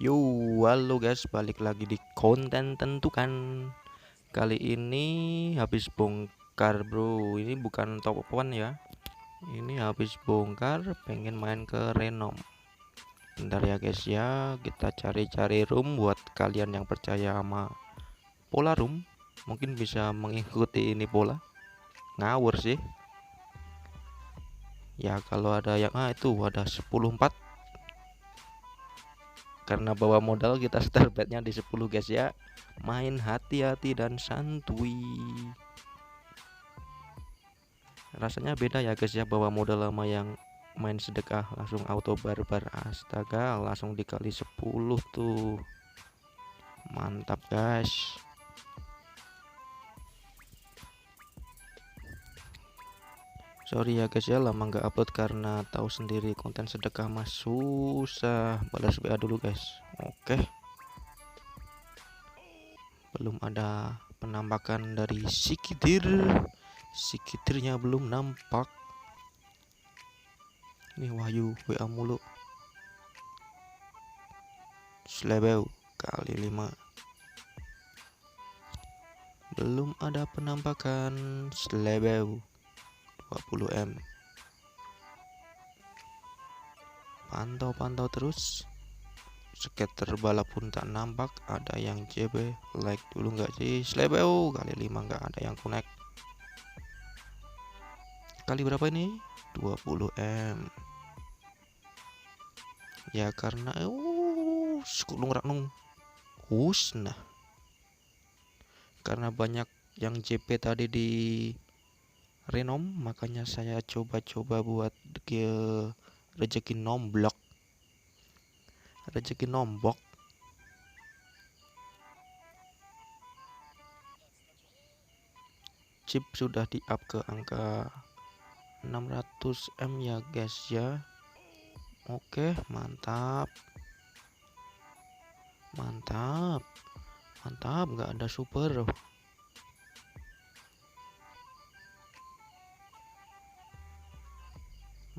Yo, halo guys, balik lagi di konten tentukan. Kali ini habis bongkar bro. Ini bukan top one ya. Ini habis bongkar, pengen main ke Renom. Bentar ya guys ya, kita cari-cari room buat kalian yang percaya sama pola room. Mungkin bisa mengikuti ini pola. Ngawur sih. Ya kalau ada yang itu ada 10-4. Karena bawa modal kita start bednya di 10 guys ya. Main hati-hati dan santuy. Rasanya beda ya guys ya, bawa modal lama yang main sedekah langsung auto barbar. Astaga, langsung dikali 10 tuh. Mantap guys. Sorry ya guys ya, lama nggak upload karena tahu sendiri konten sedekah mas susah. Balas WA dulu guys. Oke, belum ada penampakan dari Sikitirnya belum nampak. Ini Wahyu WA mulu. Slebeu kali 5. Belum ada penampakan. Slebeu 20M. Pantau terus. Skater balap pun tak nampak. Ada yang JB. Like dulu nggak sih? Slebeu kali 5 nggak ada yang connect. Kali berapa ini? 20M. Ya karena sekulung raknung. Nah, karena banyak yang JP tadi di Renom, makanya saya coba-coba buat ke rezeki nombok. Chip sudah di up ke angka 600M ya guys ya. Oke, mantap, nggak ada super.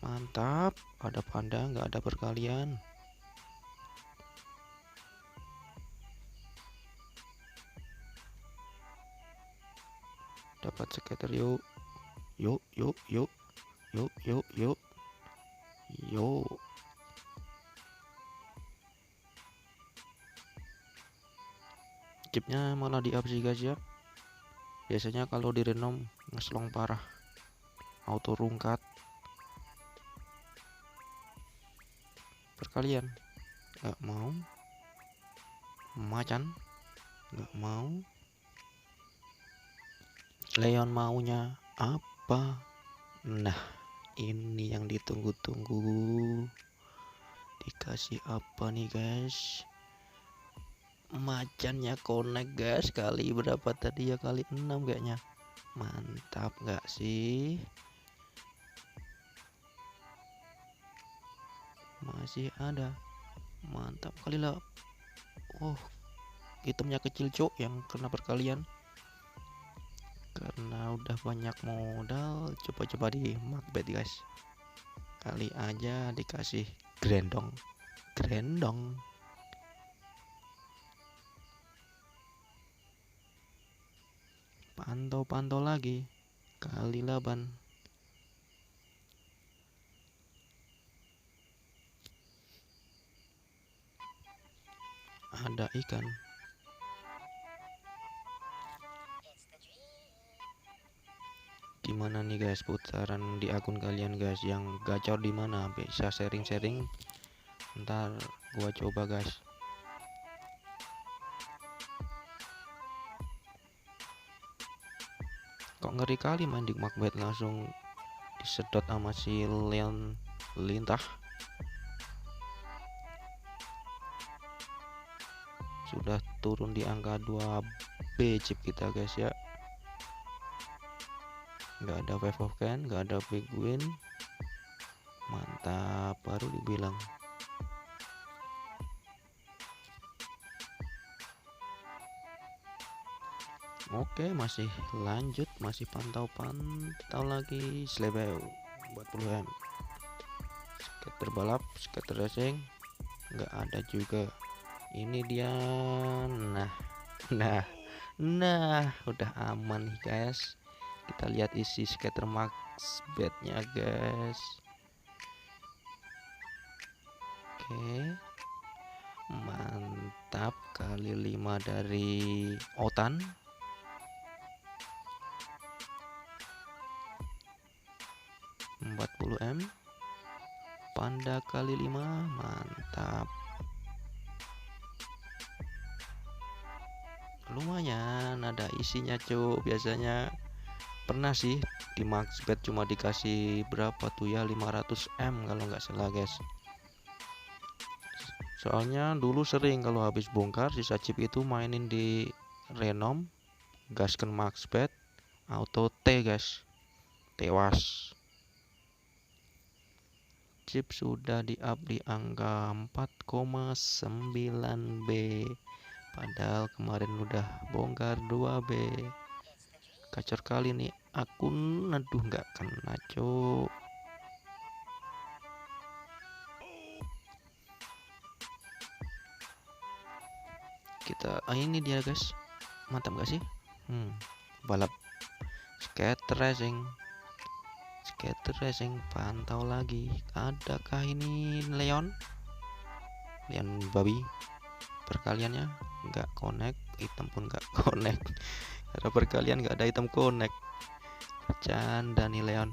Mantap, ada panda, nggak ada perkalian. Dapat skater yuk. Chipnya malah di up sih guys ya. Biasanya kalau di Renom ngeslong parah, auto rungkat. Perkalian nggak mau, macan nggak mau. Leon maunya apa? Nah, ini yang ditunggu-tunggu. Dikasih apa nih guys? Macannya connect guys. Kali berapa tadi ya? Kali 6 kayaknya. Mantap nggak sih? Masih ada. Mantap kali lah. Oh, itemnya kecil cok yang kena perkalian. Karena udah banyak modal, coba-coba di Macbeth guys. Kali aja dikasih grandong. Pantau lagi. Kali 8. Ada ikan. Gimana nih guys putaran di akun kalian guys, yang gacor di mana? Bisa sharing-sharing. Ntar gua coba guys. Kok ngeri kali main di Macbeth langsung disedot sama si Leon Lintah. Sudah turun di angka 2B chip kita guys ya. Nggak ada wave of can, nggak ada big win. Mantap, baru dibilang. Oke, masih lanjut, masih pantau lagi. Slebeu 40M. Skater balap, skater racing nggak ada juga. Ini dia. Nah, nah, nah, udah aman nih guys. Kita lihat isi scatter max bednya guys. Oke, mantap, kali 5 dari Otan. M, Panda kali 5, mantap. Lumayan ada isinya cuk. Biasanya pernah sih di maxbet cuma dikasih berapa tuh ya, 500 M kalau nggak salah guys. Soalnya dulu sering kalau habis bongkar sisa chip itu mainin di renom, gasken maxbet, auto T guys, tewas. Chip sudah di up di angka 4,9 B, padahal kemarin udah bongkar 2 B. Kacor kali nih akun, aduh nggak kena cuk. Kita ini dia guys, mantap gak sih? Balap scatter racing, pantau lagi. Adakah ini Leon babi? Perkaliannya nggak connect, item pun nggak connect. Ada perkalian nggak ada item connect. Bercanda nih Leon.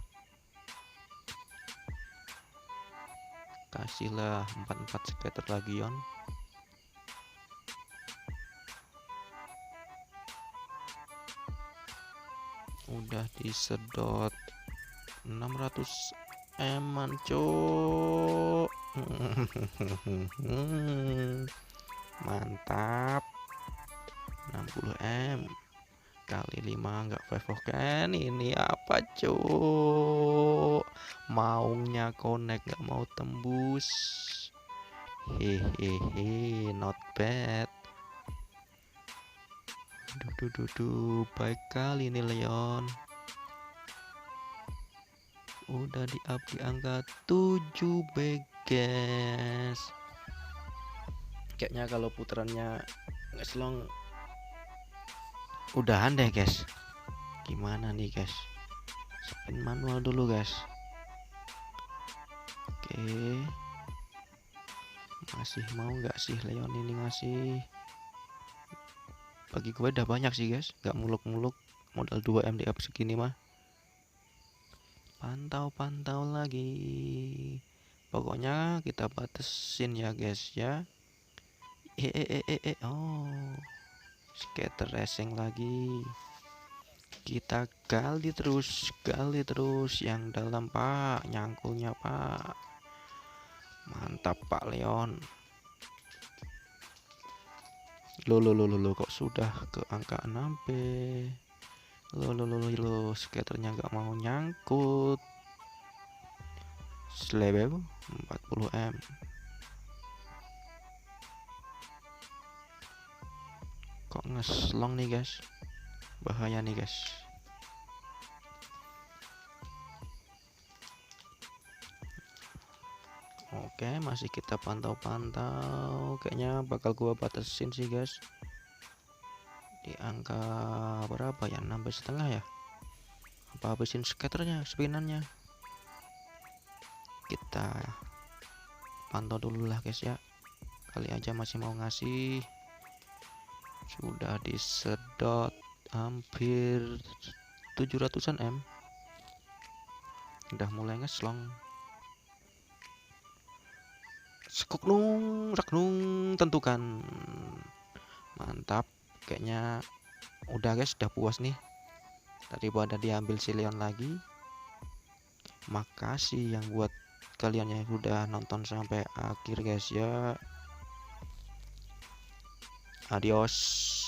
Kasihlah 44 scatter lagi Yon. Udah disedot 600 eman cuk. Mantap, 60 M kali 5 nggak favor kan. Ini apa cuk, maunya connect nggak mau tembus. Hehehe, not bad. Duh, baik kali ini Leon. Udah di up di angka 7 B guys. Kayaknya kalau putarannya nggak selong udahan deh guys. Gimana nih guys, spin manual dulu guys. Oke, masih mau nggak sih Leon ini ngasih? Bagi gue udah banyak sih guys, nggak muluk-muluk modal 2 M di up segini mah. Pantau lagi, pokoknya kita batasin ya guys ya. Oh, scatter racing lagi. Kita gali terus yang dalam pak, nyangkulnya pak. Mantap Pak Leon. Lo kok sudah ke angka 6 B. Lo skaternya nggak mau nyangkut. Slebeu 40 M. Kok ngeslong nih guys, bahaya nih guys. Oke, masih kita pantau. Kayaknya bakal gua batasin sih guys di angka berapa ya, 16,5 ya. Apa habisin skaternya, spinannya? Kita pantau dulu lah guys ya, kali aja masih mau ngasih. Sudah disedot hampir 700-an M, udah mulai ngeslong. Skuknung raknung, tentukan. Mantap, kayaknya udah guys, udah puas nih daripada diambil si Leon lagi. Makasih yang buat kalian yang udah nonton sampai akhir guys ya. Adios.